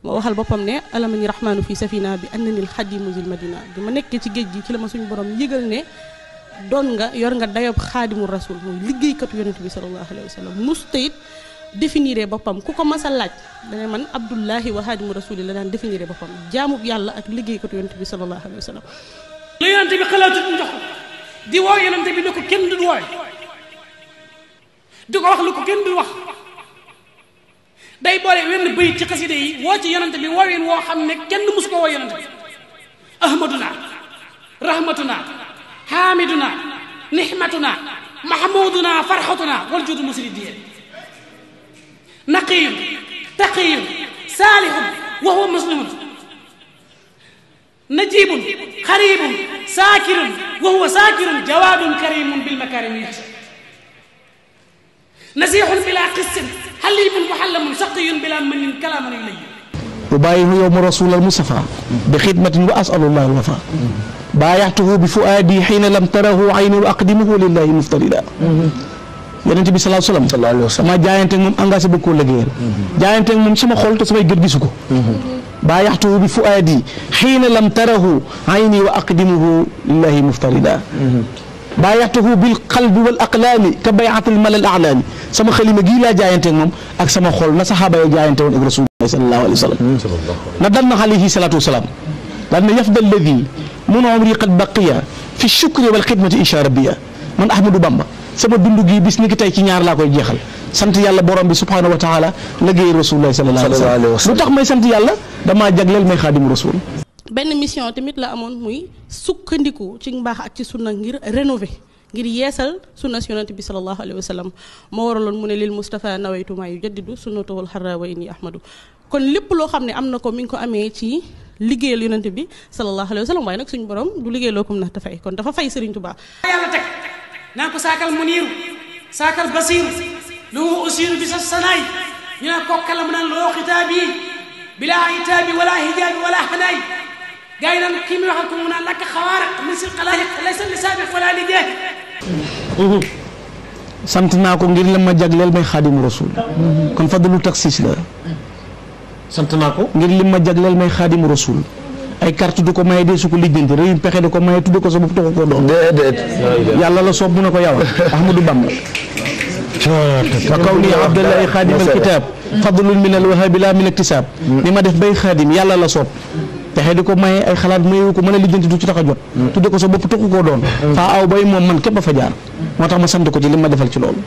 moo waxal boppam ne alamani rahmaanu fi safina bi annani alxadimu zil madina bi ma nekkee ci géej gi ci la ma suñu borom yëgal ne doon nga yor nga dayob xaadimu rasul muy liggéeykatu yonent bi sallallahu alayhi wa sallam musta it définiré boppam ku ko mas a laaj dane man abdullahi wa xaadimu rasuli la daan définiré boppam jaamub yàlla ak liggéeykatu yonent bi sallallahu alayhi wa sallam la yonent bi xalaatut mu jox ko di woo yonent bi lu ko kenn du wooy di ko wax lu ko kenn du wax day boole wenn bëyit ci xaside yi woo ci yonent bi woowin woo xam ne kenn mus ko woo yonent bi ahmaduna rahmatuna hamiduna nihmatuna mahmuduna farhatuna wal judu musridiye naqiyun taqiyun salihun wa huwa muslimun najibun xaribun saakirun wa huwa saakirun jawaadun karimun bil makarimi nasihun bila qissin xalibun muhallamun saqiyun bila manin kalaaman ilayhi ubaayihu yowma rasul al mustafa bi xidmatin wa asalullah al wafa baayaxtuhu bi fuaadi xiina lam tarahu aynu aqdimuhu lillahi muftarida yonente bi sallallahu alayhi wa sallam ma jaayante ak moom engagé bëgg koo liggéeyal jaayante ak moom sama xol te samay gët gisu ko baayaxtuhu bi fuaadi xiina lam tarahu ayni wa aqdimuhu lillahi muftarida baayaxtuhu bil qalbi wal aqlaami ka bayatil malal alaami sama xalima gii laa jaayante ak moom ak sama xol na saxaaba yi jaayante woon ak rasulullah sallallahu alayhi wa sallam na dal na alayhi salatu wasalaam daal na yafda alladi mun umri qad baqiya fi shukri wal xidmati insha rabbiya man Ahmadou Bamba sama dund gi bis ni ki tey ci ñaar laa koy jeexal sant yàlla borom bi subhanahu wa taala liggéey rasulullah sallallahu alayhi wa sallam lu tax may sant yàlla damaa jagleel may xaadimu rasul benn mission tamit la amoon muy sukkandiku ci mbaax ak ci sunna ngir rénover ngir yeesal sunna yonent bi sallallahu alayhi wa sallam moo waraloon mu ne lil Mustafa nawaytu maa yujaddidu sunnatahul harra wa inni ahmadu kon lépp loo xam ne am na ko mi ngi ko amee ci liggéeyal yonent bi sallallahu alayhi wa sallam waaye nag suñu borom du liggéeyloo comme na dafay kon dafa fay Serigne Touba yàlla teg naan ko saakal muniiru saakal basiiru lu usiiru bi sa sanaay ñu naan kokkala mu naan loo xitaab yi bilaa itaabi wala hijaabi wala xanaay gaa yi naan kii mi waxal ko mu naan lakk xawaariq min sil xalaayiq laysa li saabiq wala li jeex sant naa ko ngir la ma jagleel may xaadimu rasul kon fadlu taxis la sant naa ko ngir lim ma jagleel may xaadimu rasul ay carte du ko maye dee su ko lijjanti réyum pexe du ko maye tudde ko sa bopp taxu koo doon déedéet yàlla la soob mu ne ko yawal Ahmadou Bamba wa kawni abdullahi xaadim al kitab fadlun min al wahabi la min iktisab ni ma def bay xaadim yàlla la soob pexe di ko maye ay xalaat mayewu ko mën a lijjanti du ci tax a jot tudde ko sa bopp taxu koo doon faa aw bay moom man képp a fa jaar moo tax ma sant ko ci lim ma defal ci loolu